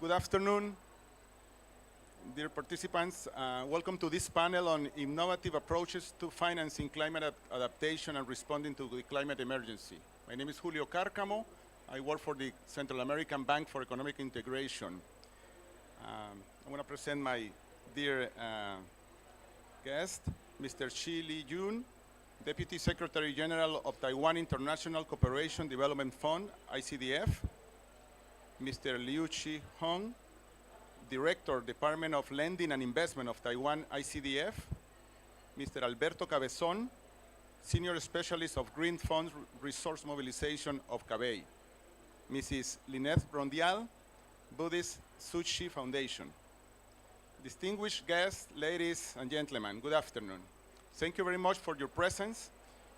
Good afternoon, dear participants. Welcome to this panel on innovative approaches to financing climate adaptation and responding to the climate emergency. My name is Julio Cárcamo. I work for the Central American Bank for Economic Integration. I want to present my dear guest, Mr. Shi Li-jun, Deputy Secretary General of Taiwan International Cooperation Development Fund, ICDF, Mr. Liu Chi-hong, Director, Department of Lending and Investment of Taiwan ICDF, Mr. Alberto Cabezon, Senior Specialist of Green Funds Resource Mobilization of CABEI, Mrs. Lynette Rondial, Buddhist Tzu-Chi Foundation. Distinguished guests, ladies and gentlemen, good afternoon. Thank you very much for your presence.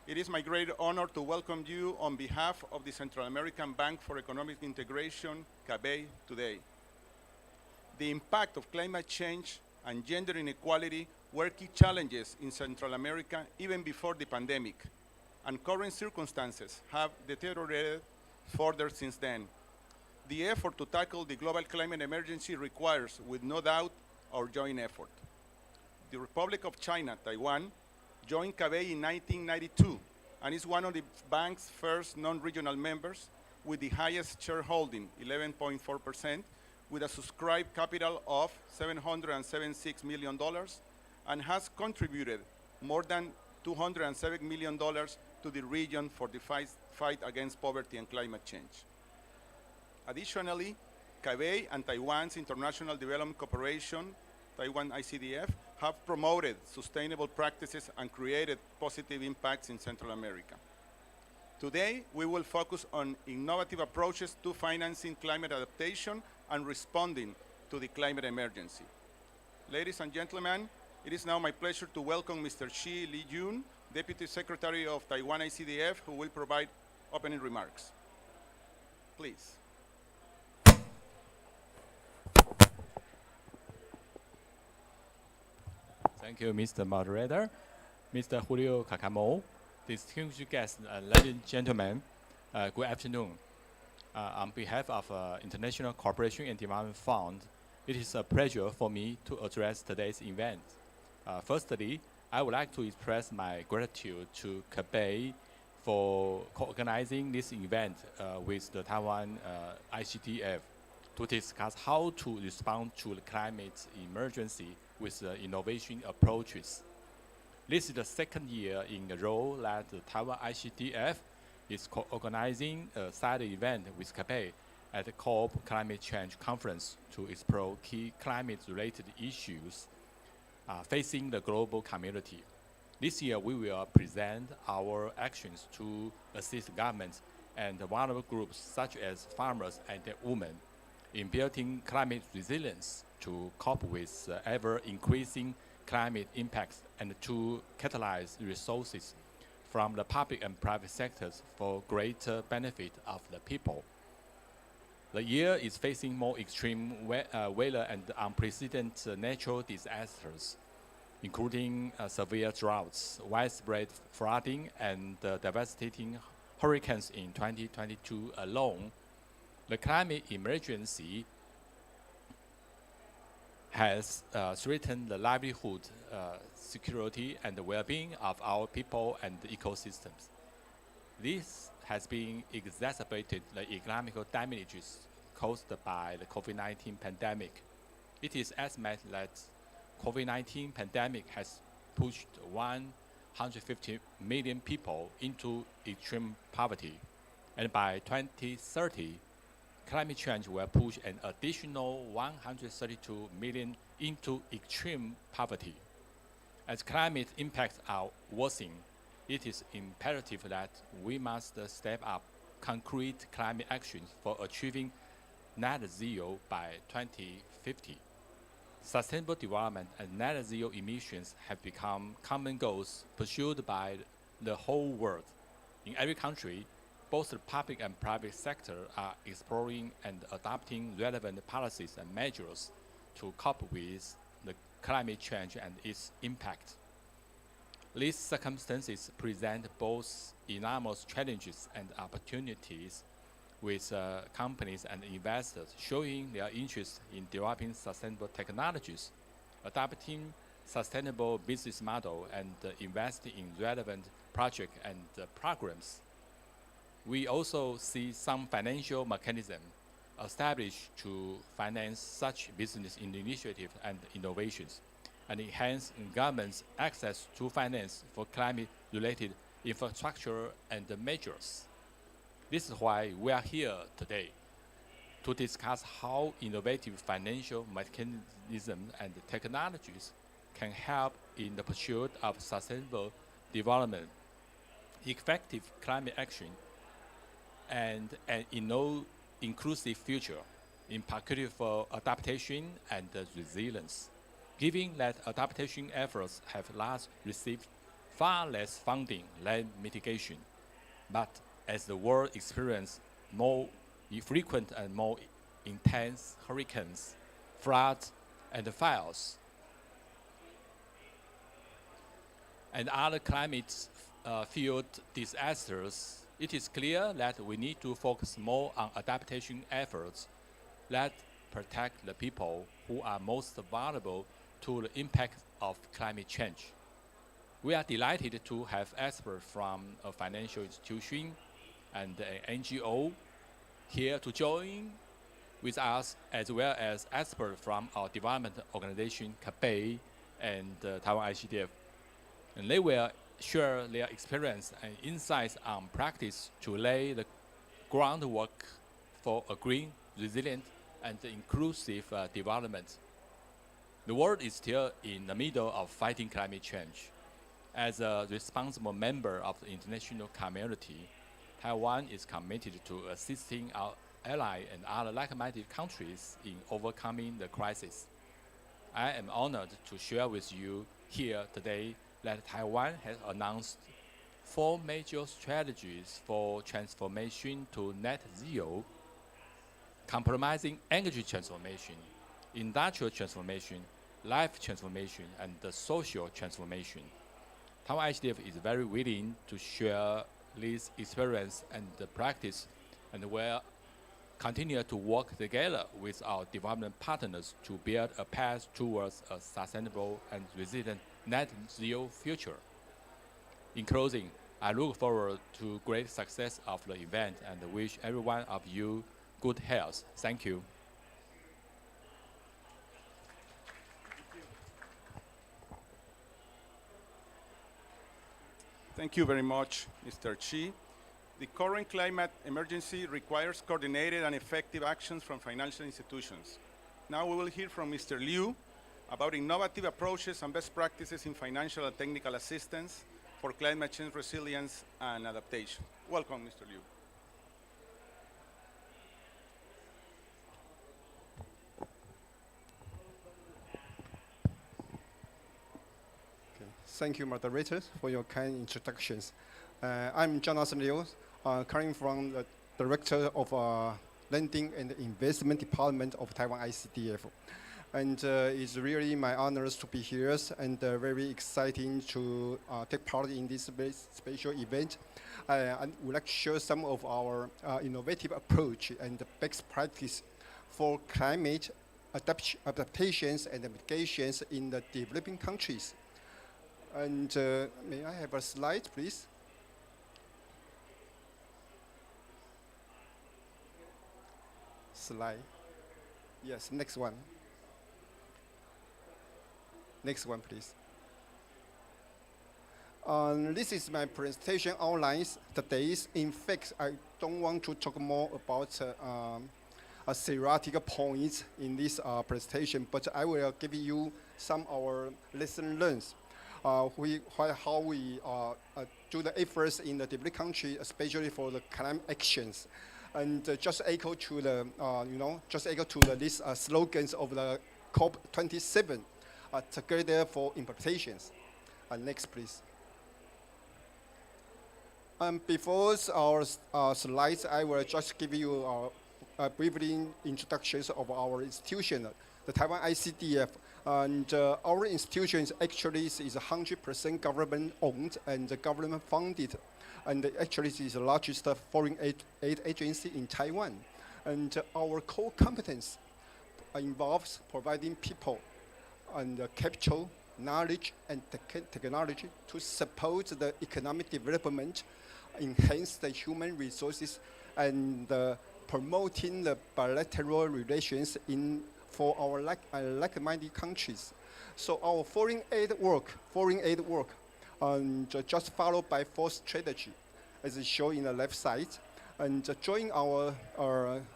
It is my great honor to welcome you on behalf of the Central American Bank for Economic Integration, CABEI, today. The impact of climate change and gender inequality were key challenges in Central America even before the pandemic, and current circumstances have deteriorated further since then. The effort to tackle the global climate emergency requires, with no doubt, our joint effort. The Republic of China, Taiwan, joined CABEI in 1992 and is one of the bank's first non-regional members with the highest shareholding, 11.4%, with a subscribed capital of $776 million and has contributed more than $207 million to the region for the fight against poverty and climate change. Additionally, CABEI and Taiwan's International Development Corporation, Taiwan ICDF, have promoted sustainable practices and created positive impacts in Central America. Today, we will focus on innovative approaches to financing climate adaptation and responding to the climate emergency. Ladies and gentlemen, it is now my pleasure to welcome Mr. Shi Li-jun, Deputy Secretary of Taiwan ICDF, who will provide opening remarks. Please. Thank you, Mr. Moderator. Mr. Julio Cárcamo, distinguished guests, ladies and gentlemen, good afternoon. On behalf of International Cooperation and Development Fund, it is a pleasure for me to address today's event. Firstly, I would like to express my gratitude to CABEI for co-organizing this event with the Taiwan ICDF to discuss how to respond to the climate emergency with innovation approaches. This is the second year in a row that the Taiwan ICDF is co-organizing a side event with CABEI at the COP Climate Change Conference to explore key climate-related issues facing the global community. This year, we will present our actions to assist governments and vulnerable groups such as farmers and women in building climate resilience to cope with ever-increasing climate impacts and to catalyze resources from the public and private sectors for greater benefit of the people. The year is facing more extreme weather and unprecedented natural disasters, including severe droughts, widespread flooding, and devastating hurricanes in 2022 alone. The climate emergency has threatened the livelihood, security, and the well-being of our people and ecosystems. This has been exacerbated the economic damages caused by the COVID-19 pandemic. It is estimated that COVID-19 pandemic has pushed 150 million people into extreme poverty, and by 2030, climate change will push an additional 132 million into extreme poverty. As climate impacts are worsening, it is imperative that we must step up concrete climate actions for achieving net zero by 2050. Sustainable development and net zero emissions have become common goals pursued by the whole world. In every country, both the public and private sector are exploring and adopting relevant policies and measures to cope with the climate change and its impact. These circumstances present both enormous challenges and opportunities. with companies and investors showing their interest in developing sustainable technologies, adapting sustainable business model, and investing in relevant projects and programs. We also see some financial mechanism established to finance such business initiatives and innovations, and enhance government's access to finance for climate-related infrastructure and measures. This is why we are here today, to discuss how innovative financial mechanisms and technologies can help in the pursuit of sustainable development, effective climate action, and an inclusive future, in particular for adaptation and resilience. Given that adaptation efforts have last received far less funding than mitigation, but as the world experiences more frequent and more intense hurricanes, floods, and fires, and other climate-fueled disasters, it is clear that we need to focus more on adaptation efforts that protect the people who are most vulnerable to the impact of climate change. We are delighted to have experts from a financial institution and an NGO here to join with us, as well as experts from our development organization, CABEI, and Taiwan ICDF. And they will share their experience and insights on practice to lay the groundwork for a green, resilient, and inclusive development. The world is still in the middle of fighting climate change. As a responsible member of the international community, Taiwan is committed to assisting our ally and other like-minded countries in overcoming the crisis. I am honored to share with you here today that Taiwan has announced 4 major strategies for transformation to net zero, compromising energy transformation, industrial transformation, life transformation, and the social transformation. Taiwan ICDF is very willing to share this experience and the practice, and will continue to work together with our development partners to build a path towards a sustainable and resilient net zero future. In closing, I look forward to great success of the event and wish every one of you good health. Thank you. Thank you very much, Mr. Chi. The current climate emergency requires coordinated and effective actions from financial institutions. Now we will hear from Mr. Liu about innovative approaches and best practices in financial and technical assistance for climate change resilience and adaptation. Welcome, Mr. Liu. Thank you, moderators, for your kind introductions. I'm Jonathan Liu, coming from the Director of Lending and Investment Department of Taiwan ICDF. And it's really my honor to be here and very exciting to take part in this very special event. I would like to share some of our innovative approach and best practice for climate adaptations and mitigations in the developing countries. And may I have a slide, please? Slide. Yes, next one. Next one, please. This is my presentation outlines today. In fact, I don't want to talk more about a theoretical points in this presentation, but I will give you some of our lesson learned. How we do the efforts in the developed country, especially for the climate actions, and just echo to the these slogans of the COP27, together for implementations. Next, please. Before our slides, I will just give you briefly introductions of our institution, the Taiwan ICDF. And our institution is actually is 100% government-owned and government-funded, and actually is the largest foreign aid agency in Taiwan. And our core competence involves providing people and capital, knowledge, and technology to support the economic development, enhance the human resources, and promoting the bilateral relations for our like-minded countries. So our foreign aid work, just followed by four strategy, as is shown in the left side, and drawing our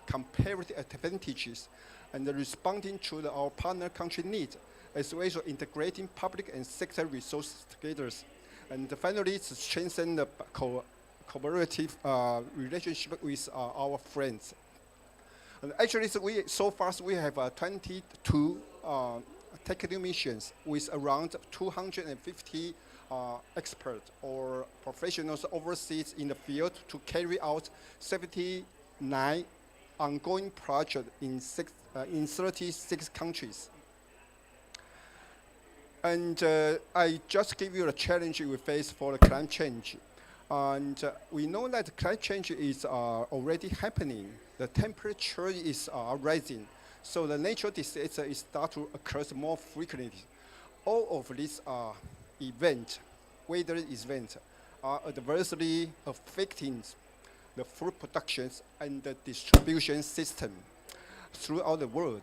comparative advantages and responding to our partner country needs, as well as integrating public and sector resources together. And finally, to strengthen the cooperative relationship with our friends. And actually, so far we have 22 technical missions with around 250 experts or professionals overseas in the field to carry out 79 ongoing projects in 36 countries. And I just give you a challenge we face for the climate change. And we know that climate change is already happening. The temperature is rising. So the natural disaster is start to occur more frequently. All of these weather events, are adversely affecting the food production and the distribution system throughout the world.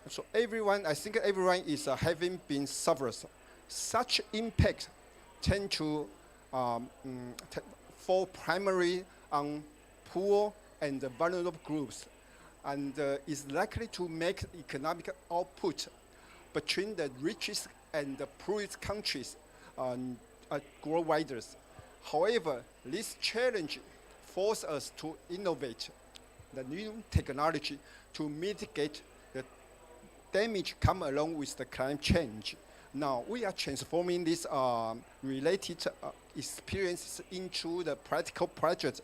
So I think everyone is having been suffers. Such impact tend to fall primarily on poor and vulnerable groups, and is likely to make economic output between the richest and the poorest countries grow wider. However, this challenge forces us to innovate the new technology to mitigate the damage come along with the climate change. Now, we are transforming these related experiences into the practical project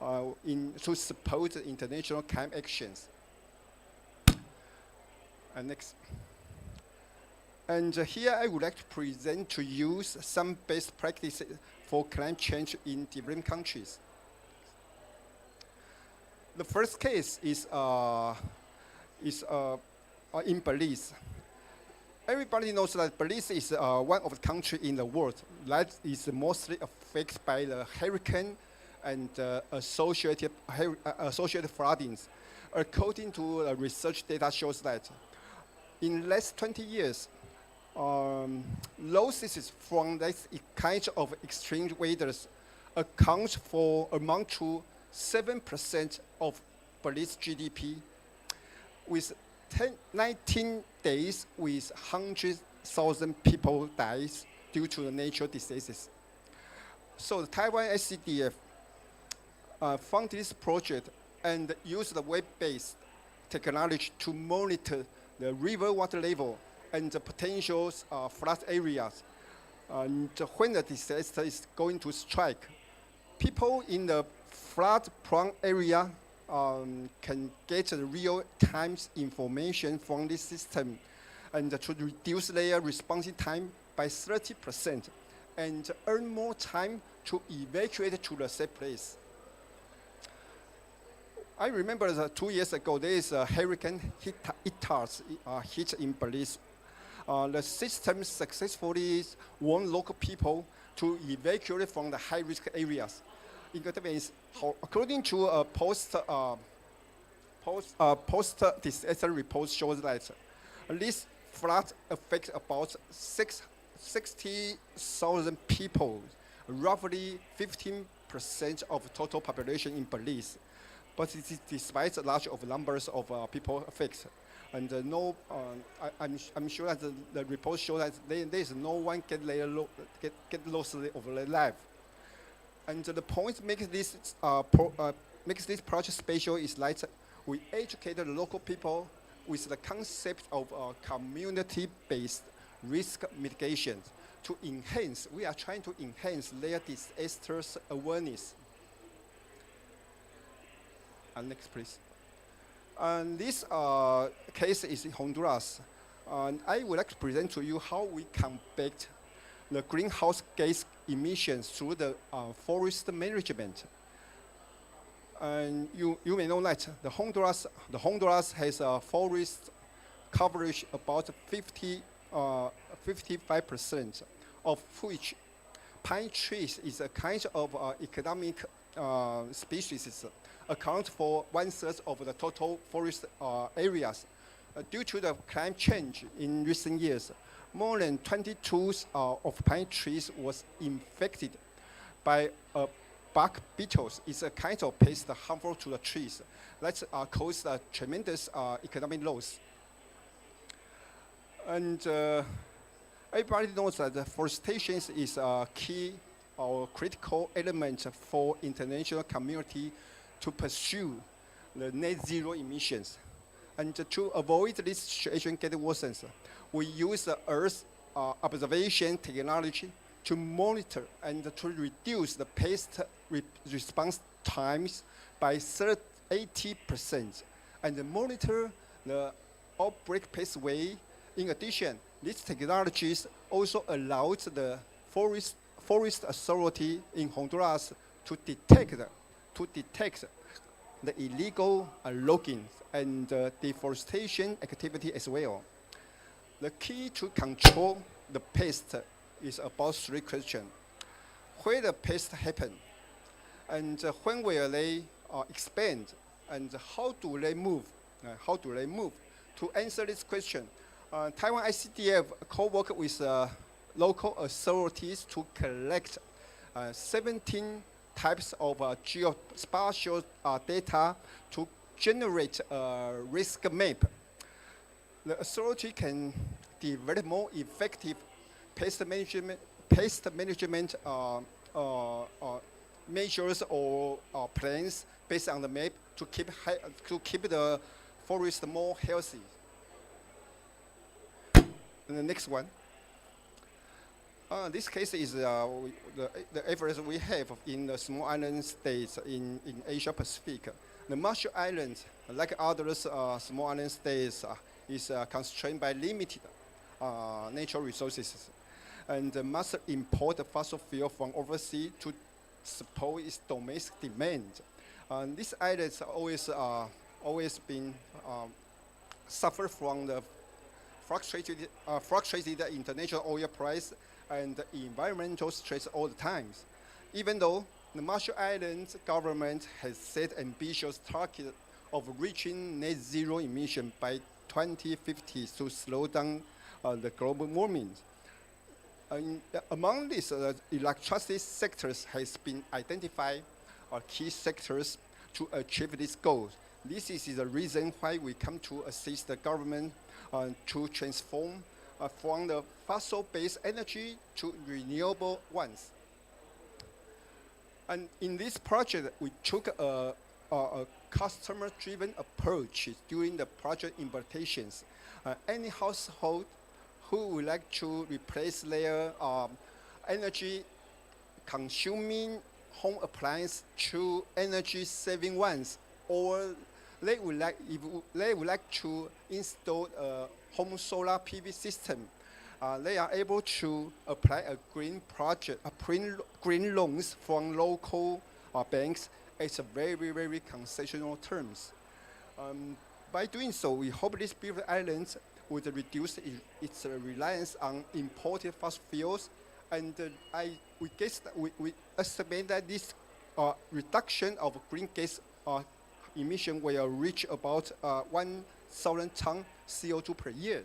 to support the international climate actions. Next. And here I would like to present to you some best practices for climate change in developing countries. The first case is in Belize. Everybody knows that Belize is one of the countries in the world that is mostly affected by the hurricane and associated floodings. According to research data shows that in the last 20 years, losses from this kind of extreme weather amount to 7% of Belize GDP, with 19 days with 100,000 people dies due to the natural disasters. So the Taiwan SCDF funded this project and used the web-based technology to monitor the river water level and the potential flood areas. And when the disaster is going to strike, people in the flood-prone area can get the real-time information from this system and to reduce their response time by 30% and earn more time to evacuate to the safe place. I remember that 2 years ago, there is a hurricane hit in Belize. The system successfully warned local people to evacuate from the high-risk areas. According to a post-disaster report shows that this flood affects about 60,000 people, roughly 15% of total population in Belize. But it is despite the large of numbers of people affected. And I'm sure that the report shows that there is no one get lost of their life. And the point makes this project special is like we educate the local people with the concept of community-based risk mitigation to enhance. We are trying to enhance their disaster awareness. Next, please. And this case is in Honduras. And I would like to present to you how we combat the greenhouse gas emissions through the forest management. And you may know that the Honduras has a forest coverage about 55%, of which pine trees is a kind of economic species, account for 1/3 of the total forest areas. Due to the climate change in recent years, more than 22 of pine trees was infected by bark beetles. It's a kind of pest harmful to the trees that cause tremendous economic loss. And everybody knows that forestation is a key or critical element for international community to pursue the net zero emissions. And to avoid this situation getting worse, we use the Earth observation technology to monitor and to reduce the pest response times by 80%, and monitor the outbreak pathway. In addition, these technologies also allowed the forest authority in Honduras to detect the illegal logging and deforestation activity as well. The key to control the pest is about 3 questions. Where the pests happen, and when will they expand, and how do they move? To answer this question, Taiwan ICDF co-work with local authorities to collect 17 types of geospatial data to generate a risk map. The authority can develop more effective pest management measures or plans based on the map to keep the forest more healthy. And the next one. This case is the efforts we have in the small island states in Asia Pacific. The Marshall Islands, like other small island states, is constrained by limited natural resources, and must import fossil fuel from overseas to support its domestic demand. These islands always been suffer from the fluctuated international oil price and environmental stress all the times. Even though the Marshall Islands government has set ambitious target of reaching net zero emission by 2050 to slow down the global warming. Among these, electricity sectors has been identified as key sectors to achieve this goal. This is the reason why we come to assist the government to transform from the fossil-based energy to renewable ones. And in this project, we took a customer-driven approach during the project implementations. Any household who would like to replace their energy-consuming home appliance to energy-saving ones, or they would like to install a home solar PV system, they are able to apply a green loans from local banks at a very, very concessional terms. By doing so, we hope these beautiful islands would reduce its reliance on imported fossil fuels, and we estimate that this reduction of green gas emission will reach about 1,000 tons CO2 per year.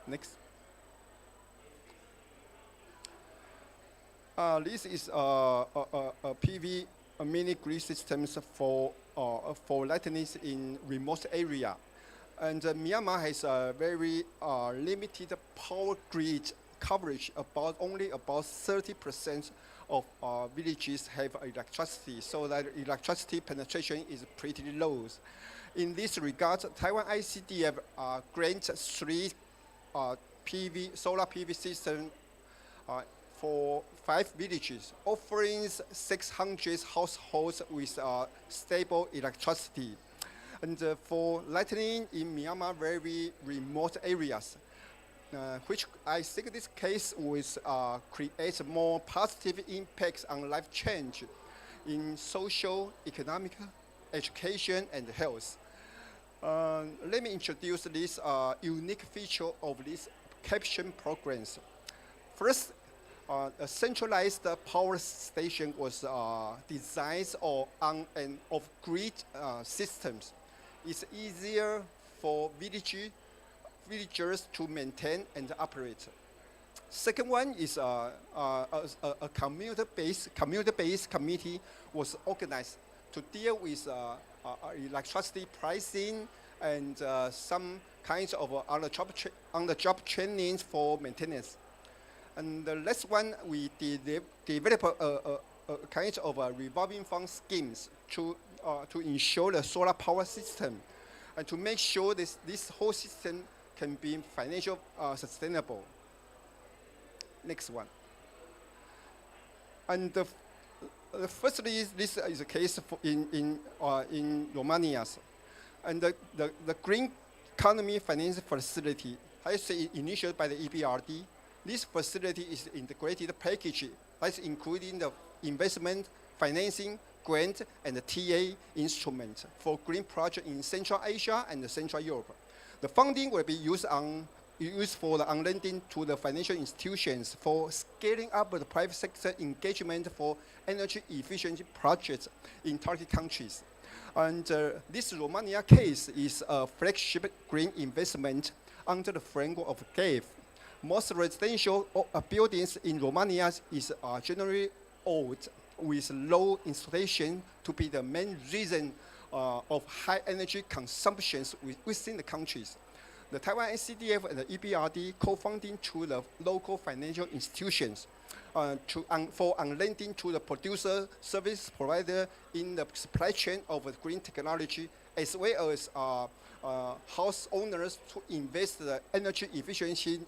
Next. This is a PV mini grid systems for lightning in remote area, and Myanmar has a very limited power grid coverage. Only about 30% of villages have electricity, so that electricity penetration is pretty low. In this regard, Taiwan ICDF grants 3 solar PV systems for 5 villages, offering 600 households with stable electricity. And for lightning in Myanmar, very remote areas, which I think this case will create more positive impacts on life change in social, economic, education, and health. Let me introduce this unique feature of these caption programs. First, a centralized power station was designed on and off-grid systems. It's easier for villagers to maintain and operate. Second one is a community-based committee was organized to deal with electricity pricing and some kinds of on-the-job training for maintenance. And the last one, we develop a kind of a revolving fund schemes to ensure the solar power system and to make sure this whole system can be financially sustainable. Next one. And firstly, this is a case in Romania. And the Green Economy Finance Facility, I say initiated by the EBRD. This facility is integrated package that's including the investment, financing, grant, and the TA instrument for green projects in Central Asia and Central Europe. The funding will be used for the lending to the financial institutions for scaling up the private sector engagement for energy efficiency projects in target countries. And this Romania case is a flagship green investment under the framework of CABEI. Most residential buildings in Romania is generally old with low installation to be the main reason of high energy consumptions within the countries. The Taiwan SCDF and the EBRD co-funding to the local financial institutions for lending to the producer service provider in the supply chain of green technology, as well as house owners to invest the energy efficiency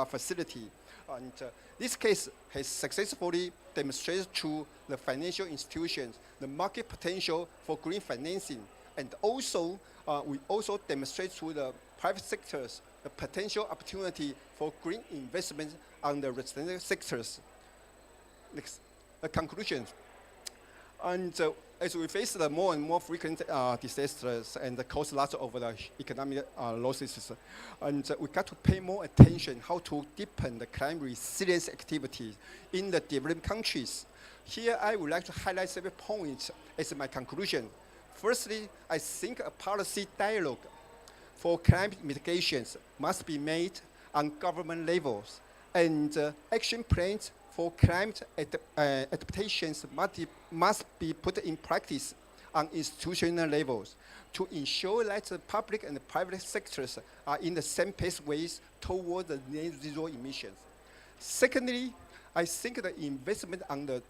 facility. And this case has successfully demonstrated to the financial institutions the market potential for green financing, and also we also demonstrate to the private sectors the potential opportunity for green investment on the residential sectors. Next, the conclusions. And as we face the more and more frequent disasters and cause lots of the economic losses, and we got to pay more attention how to deepen the climate resilience activities in the developed countries. Here, I would like to highlight several points as my conclusion. Firstly, I think a policy dialogue for climate mitigations must be made on government levels, and action plans for climate adaptations must be put in practice on institutional levels to ensure that the public and the private sectors are in the same pathways toward the net zero emissions. Secondly, I think the investment on the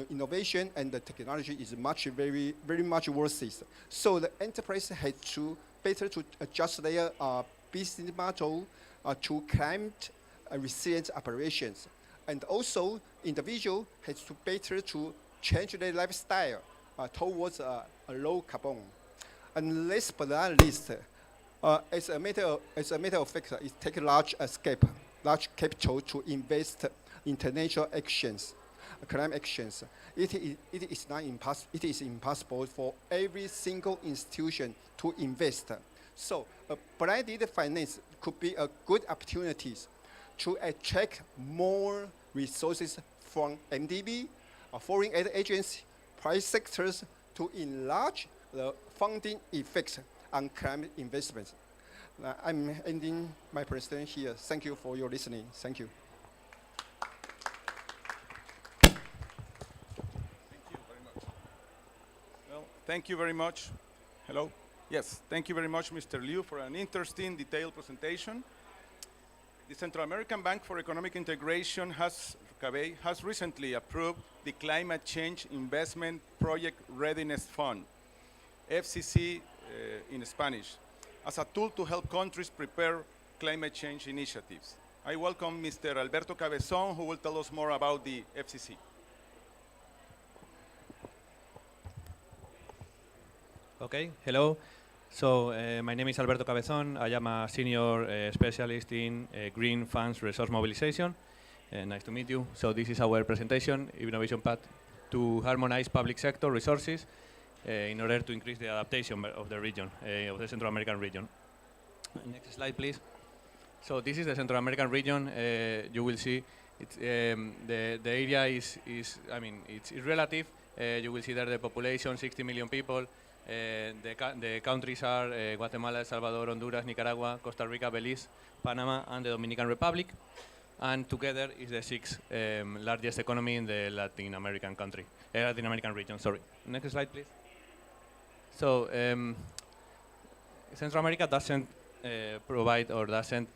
innovation and the technology is very much worth it. So the enterprise has to better to adjust their business model to climate resilient operations. And also, individual has to better to change their lifestyle towards a low carbon. And last but not least, as a matter of fact, it takes large capital to invest international actions, climate actions. It is impossible for every single institution to invest. So, blended finance could be a good opportunity to attract more resources from MDB, foreign aid agencies, private sectors to enlarge the funding effects on climate investments. I'm ending my presentation here. Thank you for your listening. Thank you. Thank you very much. Hello? Yes, thank you very much, Mr. Liu, for an interesting, detailed presentation. The Central American Bank for Economic Integration, CABEI, has recently approved the Climate Change Investment Project Readiness Fund, FCC in Spanish, as a tool to help countries prepare climate change initiatives. I welcome Mr. Alberto Cabezón, who will tell us more about the FCC. Okay, hello. So my name is Alberto Cabezón. I am a senior specialist in green funds resource mobilization. Nice to meet you. So this is our presentation, Innovation Path to harmonize public sector resources in order to increase the adaptation of the region, of the Central American region. Next slide, please. So this is the Central American region. You will see it's, the area is I mean, it's relative. You will see there the population, 60 million people. The countries are Guatemala, El Salvador, Honduras, Nicaragua, Costa Rica, Belize, Panama, and the Dominican Republic. And together is the sixth largest economy in the Latin American region. Sorry. Next slide, please. So Central America doesn't provide or doesn't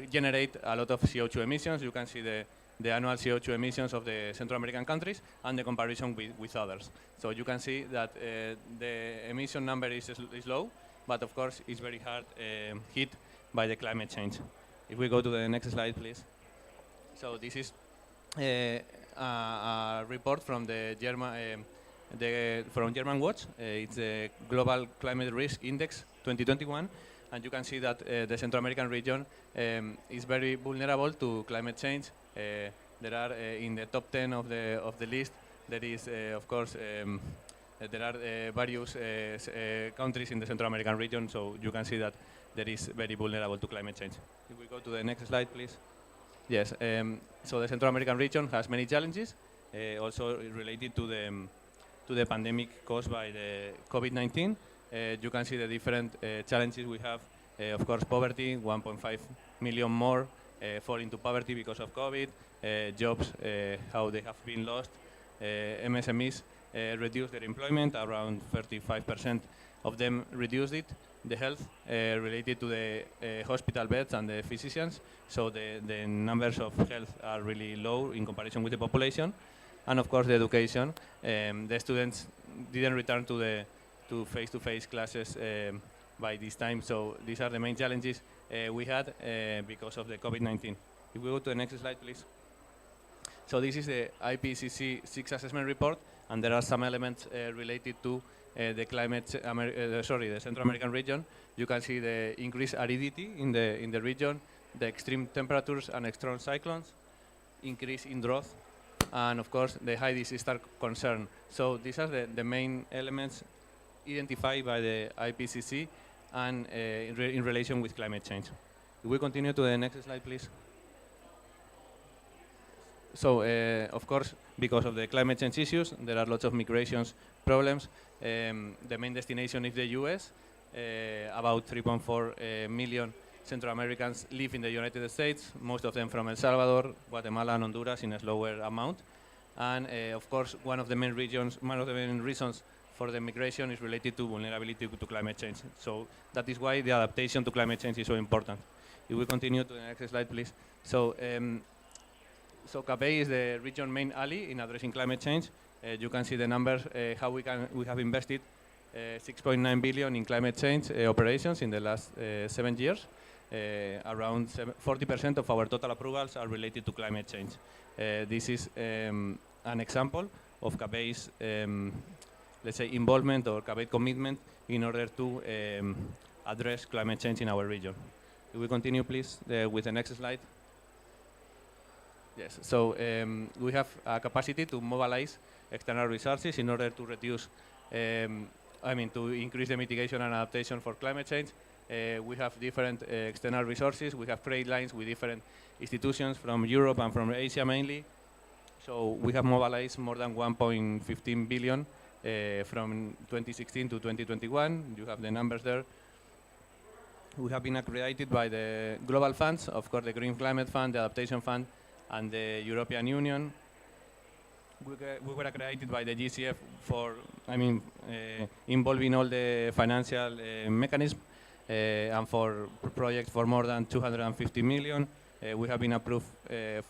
generate a lot of CO2 emissions. You can see the annual CO2 emissions of the Central American countries and the comparison with others. So you can see that the emission number is low, but of course it's very hard hit by the climate change. If we go to the next slide, please. So this is a report from the German Watch. It's the Global Climate Risk Index 2021. And you can see that the Central American region is very vulnerable to climate change. There are in the top 10 of the list. There is, of course, there are various countries in the Central American region. So you can see that there is very vulnerable to climate change. If we go to the next slide, please. Yes. So the Central American region has many challenges, also related to the pandemic caused by the COVID-19. You can see the different challenges we have. Of course, poverty, 1.5 million more fall into poverty because of COVID. Jobs, how they have been lost. MSMEs reduced their employment, around 35% of them reduced it. The health related to the hospital beds and the physicians. So the numbers of health are really low in comparison with the population. And of course, the education. The students didn't return to face-to-face classes by this time. So these are the main challenges we had because of the COVID-19. If we go to the next slide, please. So this is the IPCC 6 assessment report, and there are some elements related to the the Central American region. You can see the increased aridity in the region, the extreme temperatures and extreme cyclones, increase in drought, and of course the high disease star concern. So these are the main elements identified by the IPCC and in relation with climate change. If we continue to the next slide, please. So, of course, because of the climate change issues, there are lots of migrations problems. The main destination is the US. About 3.4 million Central Americans live in the United States, most of them from El Salvador, Guatemala, and Honduras in a slower amount. And of course, one of the main reasons for the migration is related to vulnerability to climate change. So that is why the adaptation to climate change is so important. If we continue to the next slide, please. So, so CABEI is the region main ally in addressing climate change. You can see the numbers, how we have invested 6.9 billion in climate change operations in the last 7 years. Around 40% of our total approvals are related to climate change. This is an example of CABEI's, let's say, involvement or CABEI commitment in order to address climate change in our region. If we continue, please, with the next slide. Yes, so we have a capacity to mobilize external resources in order to reduce, to increase the mitigation and adaptation for climate change. We have different external resources. We have trade lines with different institutions from Europe and from Asia mainly. So we have mobilized more than 1.15 billion from 2016 to 2021. You have the numbers there. We have been accredited by the global funds, of course, the Green Climate Fund, the Adaptation Fund, and the European Union. We were accredited by the GCF for, involving all the financial mechanism and for projects for more than 250 million. We have been approved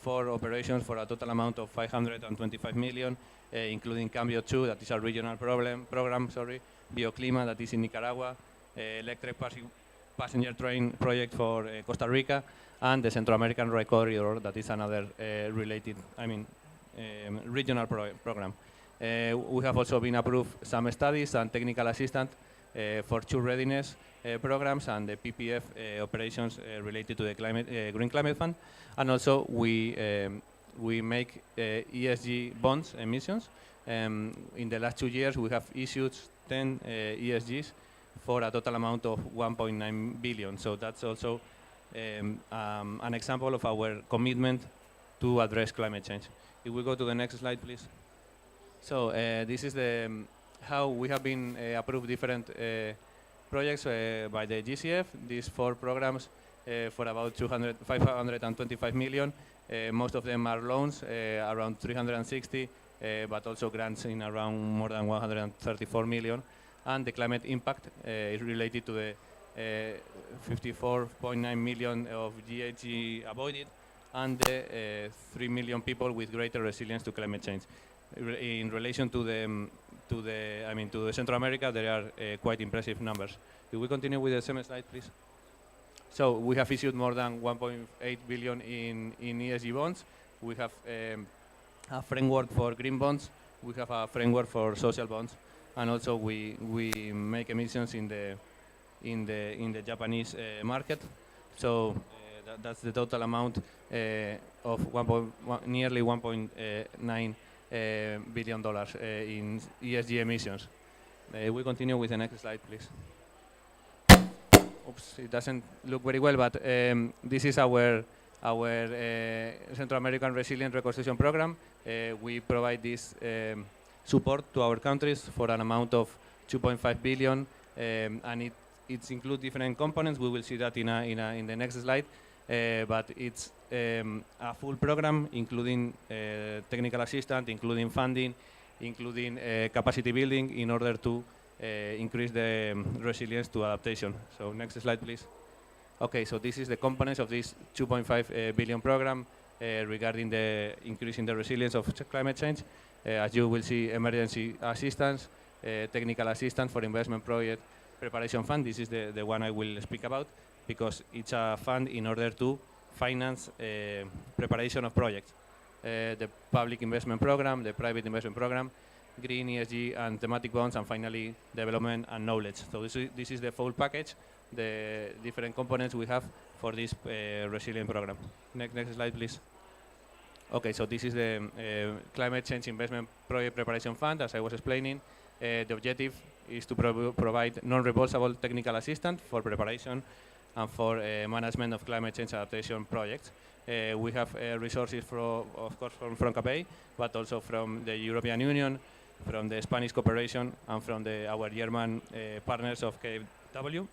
4 operations for a total amount of 525 million, including Cambio 2, that is a regional program, Bioclima, that is in Nicaragua, electric passenger train project for Costa Rica, and the Central American Rail Corridor, that is another related, regional program. We have also been approved some studies and technical assistant for two readiness programs and the PPF operations related to the Green Climate Fund. And also we make ESG bonds emissions. In the last 2 years, we have issued 10 ESGs for a total amount of 1.9 billion. So that's also an example of our commitment to address climate change. If we go to the next slide, please. So this is how we have been approved different projects by the GCF. These 4 programs for about 525 million. Most of them are loans, around 360, but also grants in around more than 134 million. And the climate impact is related to the 54.9 million of GHG avoided and the 3 million people with greater resilience to climate change. In relation to the Central America, there are quite impressive numbers. If we continue with the same slide, please. So we have issued more than 1.8 billion in ESG bonds. We have a framework for green bonds. We have a framework for social bonds, and also we make emissions in the Japanese market. So that's the total amount of nearly 1.9 billion dollars in ESG emissions. We continue with the next slide, please. Oops, it doesn't look very well, but this is our Central American Resilient Reconstruction Program. We provide this support to our countries for an amount of 2.5 billion, and it includes different components. We will see that in the next slide, but it's a full program, including technical assistance, including funding, including capacity building in order to increase the resilience to adaptation. So next slide, please. Okay, so this is the components of this 2.5 billion program regarding the increase in the resilience of climate change. As you will see, emergency assistance, technical assistance for investment project preparation fund. This is the one I will speak about because it's a fund in order to finance preparation of projects. The public investment program, the private investment program, green ESG and thematic bonds, and finally development and knowledge. So this is the full package, the different components we have for this resilient program. Next slide, please. Okay, so this is the climate change investment project preparation fund, as I was explaining. The objective is to provide non-reimbursable technical assistance for preparation and for management of climate change adaptation projects. We have resources, of course, from CABEI, but also from the European Union, from the Spanish cooperation, and from our German partners of CABEI.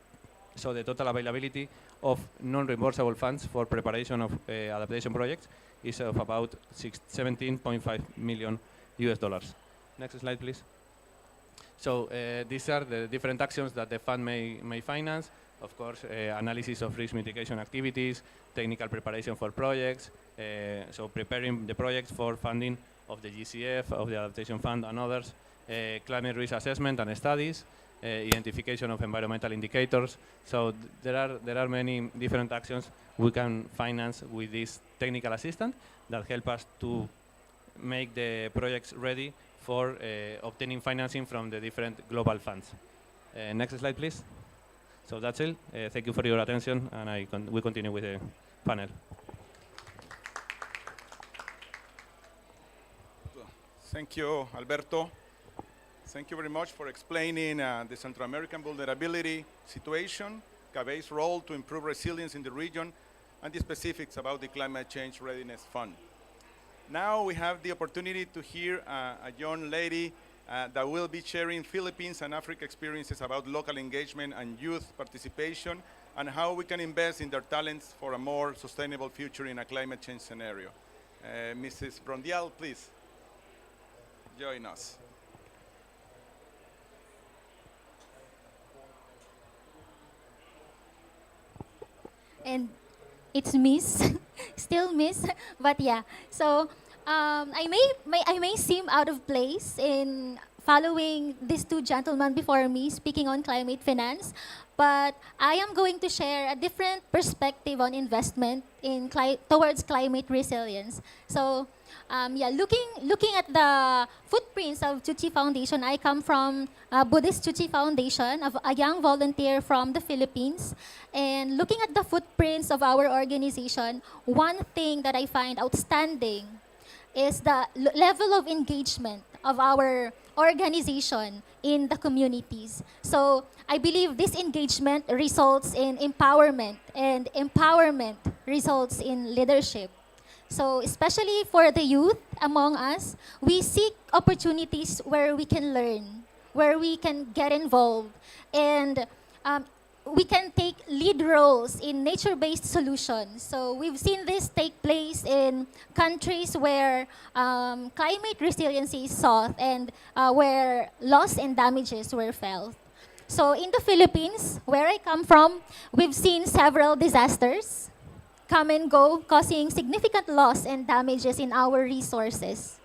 So the total availability of non-reimbursable funds for preparation of adaptation projects is of about 17.5 million US dollars. Next slide, please. So these are the different actions that the fund may finance. Of course, analysis of risk mitigation activities, technical preparation for projects, so preparing the projects for funding of the GCF, of the Adaptation Fund and others, climate risk assessment and studies, identification of environmental indicators. So there are many different actions we can finance with this technical assistant that help us to make the projects ready for obtaining financing from the different global funds. Next slide, please. So that's it. Thank you for your attention, and we continue with the panel. Thank you, Alberto. Thank you very much for explaining the Central American vulnerability situation, CABEI's role to improve resilience in the region, and the specifics about the Climate Change Readiness Fund. Now we have the opportunity to hear a young lady that will be sharing Philippines and Africa experiences about local engagement and youth participation and how we can invest in their talents for a more sustainable future in a climate change scenario. Mrs. Brondial, please join us. And it's Miss, still Miss, but yeah. So I may seem out of place in following these two gentlemen before me speaking on climate finance, but I am going to share a different perspective on investment in towards climate resilience. So, yeah, looking at the footprints of Chuchi Foundation, I come from Buddhist Chuchi Foundation, of a young volunteer from the Philippines. And looking at the footprints of our organization, one thing that I find outstanding is the level of engagement of our organization in the communities. So I believe this engagement results in empowerment, and empowerment results in leadership. So especially for the youth among us, we seek opportunities where we can learn, where we can get involved, and we can take lead roles in nature-based solutions. So we've seen this take place in countries where climate resiliency is sought, and where loss and damages were felt. So in the Philippines, where I come from, we've seen several disasters come and go, causing significant loss and damages in our resources.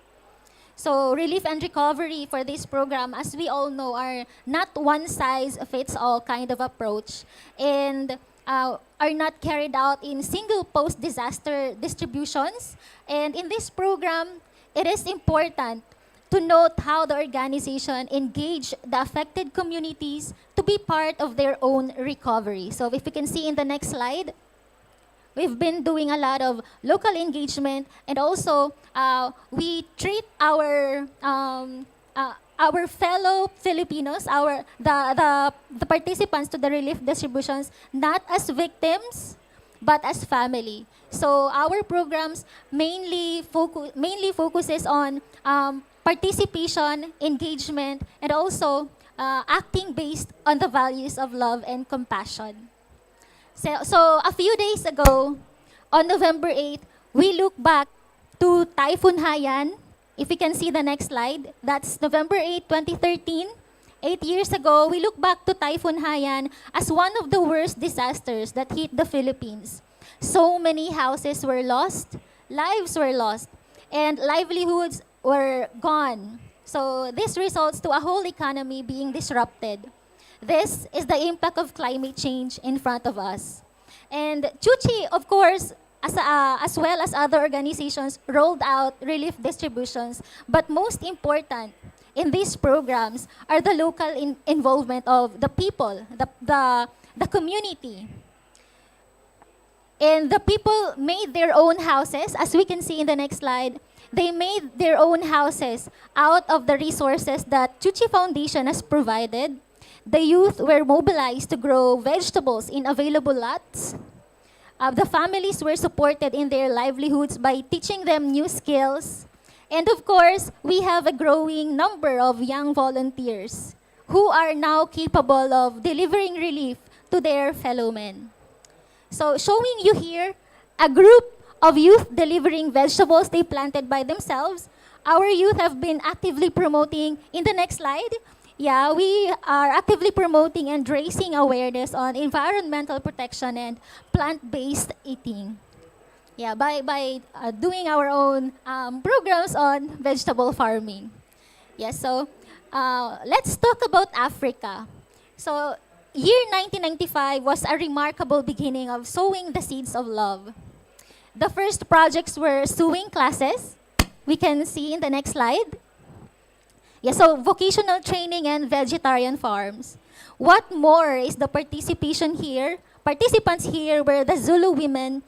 So relief and recovery for this program, as we all know, are not one-size-fits-all kind of approach, and are not carried out in single post-disaster distributions. And in this program, it is important to note how the organization engaged the affected communities to be part of their own recovery. So if you can see in the next slide, we've been doing a lot of local engagement, and also we treat our fellow Filipinos, the participants to the relief distributions, not as victims, but as family. So our programs mainly focuses on participation, engagement, and also acting based on the values of love and compassion. So a few days ago, on November 8th, we look back to Typhoon Haiyan. If you can see the next slide, that's November 8, 2013. 8 years ago, we look back to Typhoon Haiyan as one of the worst disasters that hit the Philippines. So many houses were lost, lives were lost, and livelihoods were gone. So this results to a whole economy being disrupted. This is the impact of climate change in front of us. And Chuchi, of course, as well as other organizations, rolled out relief distributions. But most important in these programs are the local involvement of the people, the community. And the people made their own houses, as we can see in the next slide. They made their own houses out of the resources that Chuchi Foundation has provided. The youth were mobilized to grow vegetables in available lots. The families were supported in their livelihoods by teaching them new skills. And of course, we have a growing number of young volunteers who are now capable of delivering relief to their fellow men. So showing you here a group of youth delivering vegetables they planted by themselves. Our youth have been actively promoting, in the next slide, yeah, we are actively promoting and raising awareness on environmental protection and plant-based eating. Yeah, by doing our own programs on vegetable farming. Yeah, so let's talk about Africa. So year 1995 was a remarkable beginning of sowing the seeds of love. The first projects were sewing classes. We can see in the next slide. Yeah, so vocational training and vegetarian farms. What more is the participation here? Participants here were the Zulu women.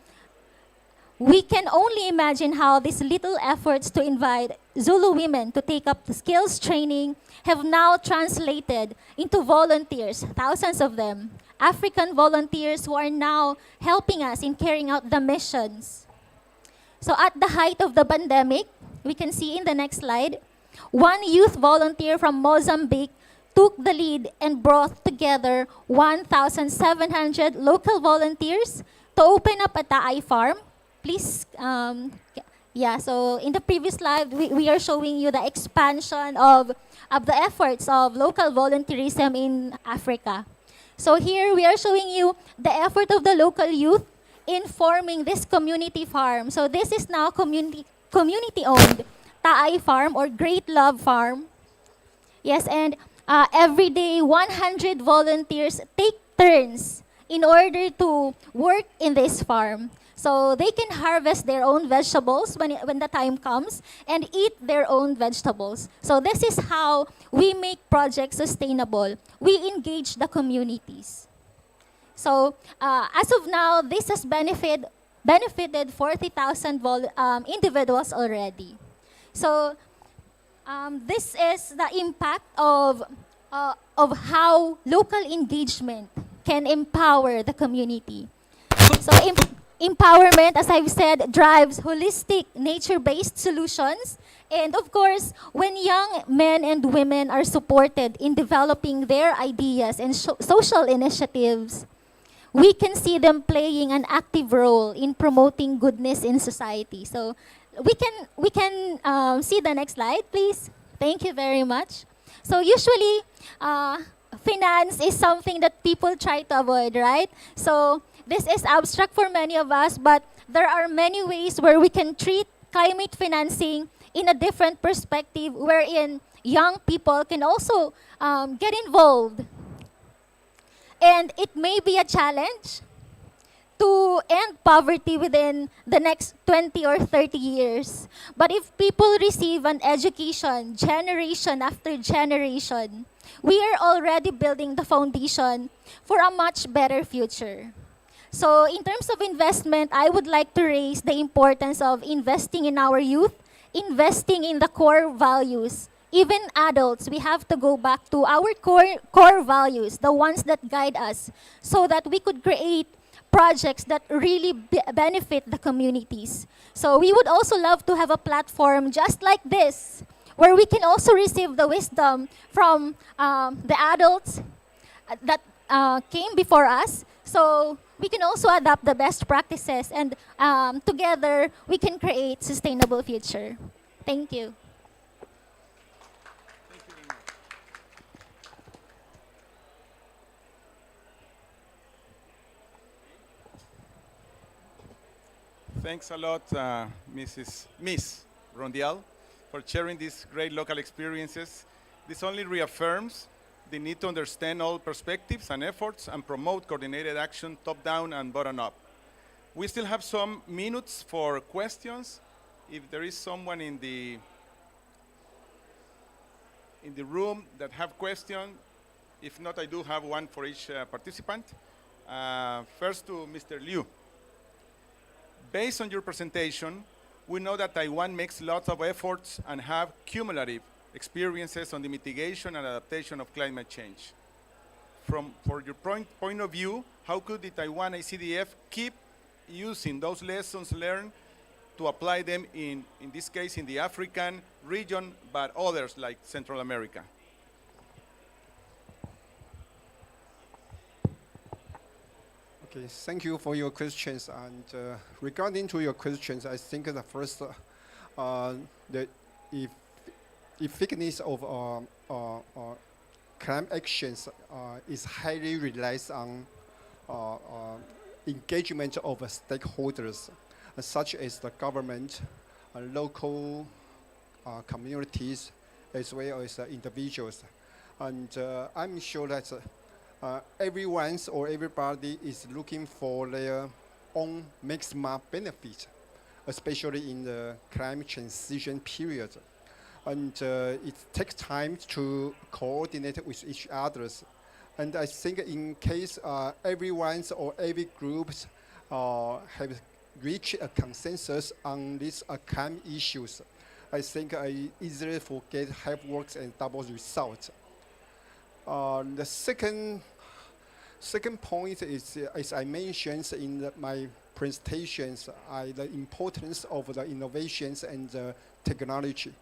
We can only imagine how these little efforts to invite Zulu women to take up the skills training have now translated into volunteers, thousands of them, African volunteers who are now helping us in carrying out the missions. So at the height of the pandemic, we can see in the next slide, one youth volunteer from Mozambique took the lead and brought together 1,700 local volunteers to open up a taay farm. Please, yeah, so in the previous slide, we are showing you the expansion of the efforts of local volunteerism in Africa. So here we are showing you the effort of the local youth in forming this community farm. So this is now community-owned Taay Farm or Great Love Farm. Yes, and every day 100 volunteers take turns in order to work in this farm. So they can harvest their own vegetables when the time comes and eat their own vegetables. So this is how we make projects sustainable. We engage the communities. So as of now, this has benefited 40,000 individuals already. So this is the impact of how local engagement can empower the community. So empowerment, as I've said, drives holistic, nature-based solutions. And of course, when young men and women are supported in developing their ideas and social initiatives, we can see them playing an active role in promoting goodness in society. So we can see the next slide, please. Thank you very much. So usually, finance is something that people try to avoid, right? So this is abstract for many of us, but there are many ways where we can treat climate financing in a different perspective, wherein young people can also get involved. And it may be a challenge to end poverty within the next 20 or 30 years. But if people receive an education generation after generation, we are already building the foundation for a much better future. So in terms of investment, I would like to raise the importance of investing in our youth, investing in the core values. Even adults, we have to go back to our core values, the ones that guide us, so that we could create projects that really benefit the communities. So we would also love to have a platform just like this, where we can also receive the wisdom from the adults that came before us. So we can also adopt the best practices, and together we can create sustainable future. Thank you. Thanks a lot, Miss Rondial, for sharing these great local experiences. This only reaffirms the need to understand all perspectives and efforts and promote coordinated action top-down and bottom-up. We still have some minutes for questions. If there is someone in the room that have question, if not, I do have one for each participant. First to Mr. Liu. Based on your presentation, we know that Taiwan makes lots of efforts and have cumulative experiences on the mitigation and adaptation of climate change. For your point of view, how could the Taiwan ICDF keep using those lessons learned to apply them in this case, in the African region, but others like Central America? Okay, thank you for your questions. And regarding to your questions, I think the first, the effectiveness of climate actions is highly relies on engagement of stakeholders, such as the government, local communities, as well as individuals. And I'm sure that everyone's or everybody is looking for their own maximum benefit, especially in the climate transition period. And it takes time to coordinate with each other. And I think in case everyone's or every groups have reached a consensus on these climate issues, I think I easily forget half works and double results. The second point is, as I mentioned in my presentations, the importance of the innovations and technology.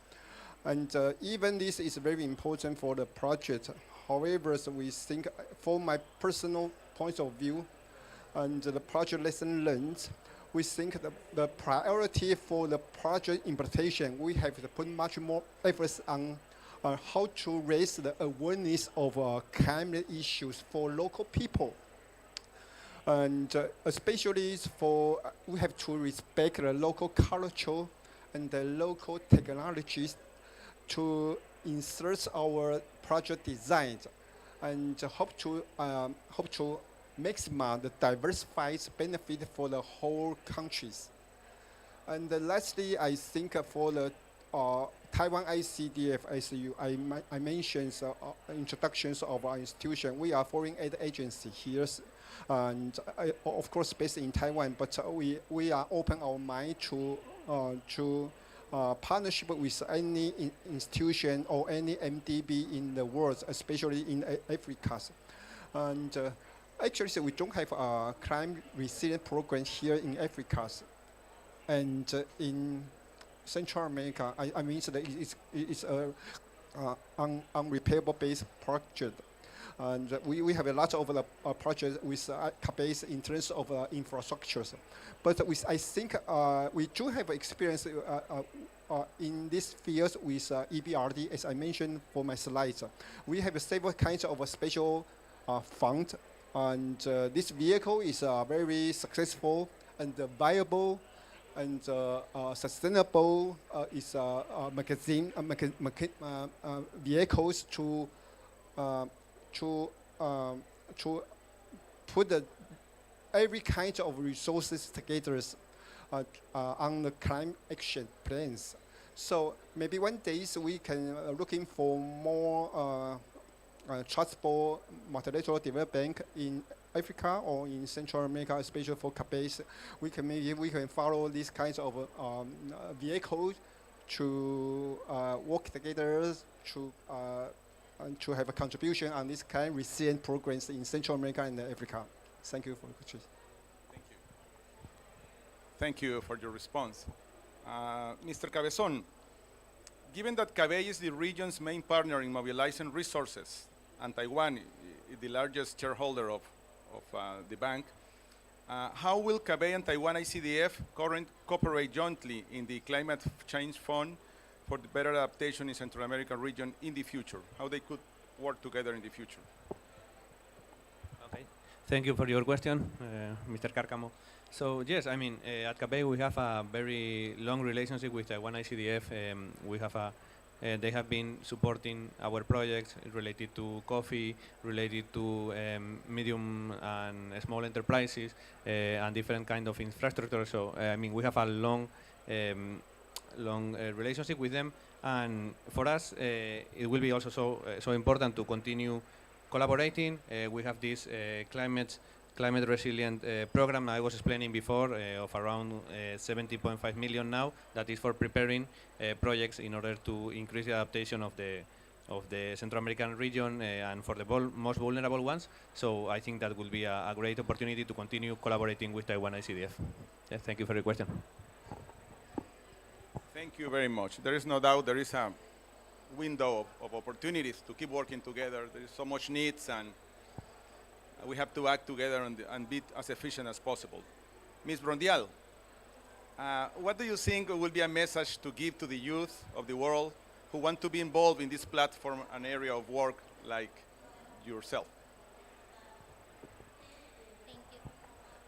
And even this is very important for the project. However, so we think, from my personal point of view, and the project lesson learned, we think the priority for the project implementation, we have to put much more efforts on how to raise the awareness of climate issues for local people. And especially for, we have to respect the local culture and the local technologies to insert our project design and hope to maximize the diversified benefit for the whole countries. And lastly, I think for the Taiwan ICDF, as I mentioned, introductions of our institution, we are foreign aid agency here, and of course based in Taiwan, but we are open our mind to partnership with any institution or any MDB in the world, especially in Africa. And actually, we don't have a climate resilient program here in Africa. And in Central America, I mean that it's a unrepairable based project. And we have a lot of projects with CABEI in terms of infrastructures. But I think we do have experience in this field with EBRD, as I mentioned for my slides. We have several kinds of special fund, and this vehicle is very successful and viable and sustainable vehicles to put every kind of resources together on the climate action plans. So maybe one day we can looking for more trustable multilateral development in Africa or in Central America, especially for CABEI. We can follow these kinds of vehicles to work together to have a contribution on this kind of resilient programs in Central America and Africa. Thank you for the question. Thank you. Thank you for your response. Mr. Cabezon, given that CABEI is the region's main partner in mobilizing resources, and Taiwan is the largest shareholder of the bank, how will CABEI and Taiwan ICDF cooperate jointly in the Climate Change Fund for the better adaptation in Central American region in the future? How they could work together in the future? Okay. Thank you for your question, Mr. Carcamo. So yes, I mean, at CABEI we have a very long relationship with Taiwan ICDF. We have they have been supporting our projects related to coffee, related to medium and small enterprises, and different kind of infrastructure. So I mean, we have a long relationship with them, and for us, it will be also so important to continue collaborating. We have this climate resilient program I was explaining before of around 70.5 million now, that is for preparing projects in order to increase the adaptation of the Central American region and for the most vulnerable ones. So I think that will be a great opportunity to continue collaborating with Taiwan ICDF. Yeah, thank you for your question. Thank you very much. There is no doubt there is a window of opportunities to keep working together. There is so much needs, and we have to act together and be as efficient as possible. Ms. Brondial, what do you think will be a message to give to the youth of the world who want to be involved in this platform and area of work like yourself?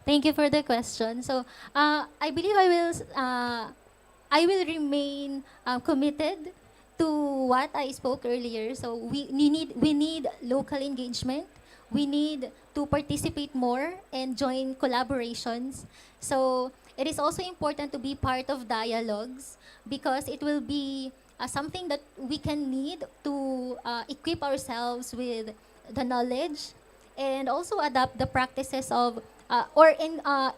Thank you for the question. So I believe I will remain committed to what I spoke earlier. So we need local engagement. We need to participate more and join collaborations. So it is also important to be part of dialogues because it will be something that we can need to equip ourselves with the knowledge and also adapt the practices of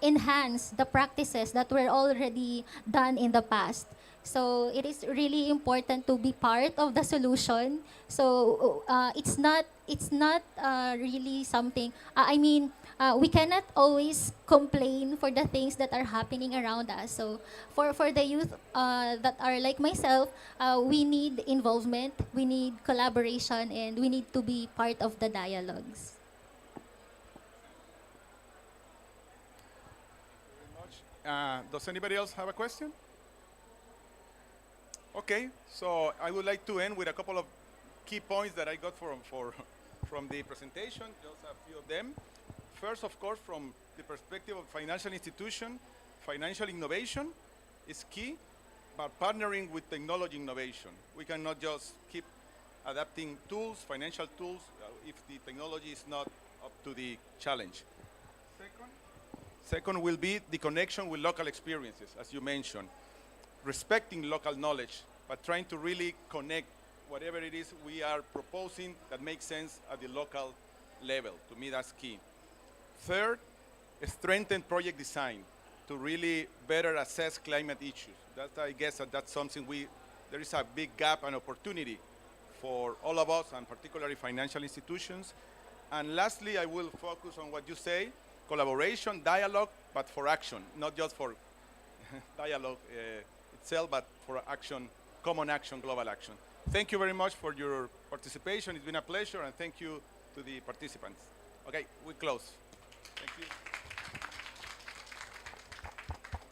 enhance the practices that were already done in the past. So it is really important to be part of the solution. So it's not really something. We cannot always complain for the things that are happening around us. So for the youth that are like myself, we need involvement, we need collaboration, and we need to be part of the dialogues. Does anybody else have a question? Okay, so I would like to end with a couple of key points that I got from the presentation, just a few of them. First, of course, from the perspective of financial institution, financial innovation is key, but partnering with technology innovation. We cannot just keep adapting tools, financial tools, if the technology is not up to the challenge. Second will be the connection with local experiences, as you mentioned. Respecting local knowledge, but trying to really connect whatever it is we are proposing that makes sense at the local level. To me, that's key. Third, strengthen project design to really better assess climate issues. I guess that's something there is a big gap and opportunity for all of us, and particularly financial institutions. And lastly, I will focus on what you say, collaboration, dialogue, but for action, not just for dialogue itself, but for action, common action, global action. Thank you very much for your participation. It's been a pleasure, and thank you to the participants. Okay, we close. Thank you.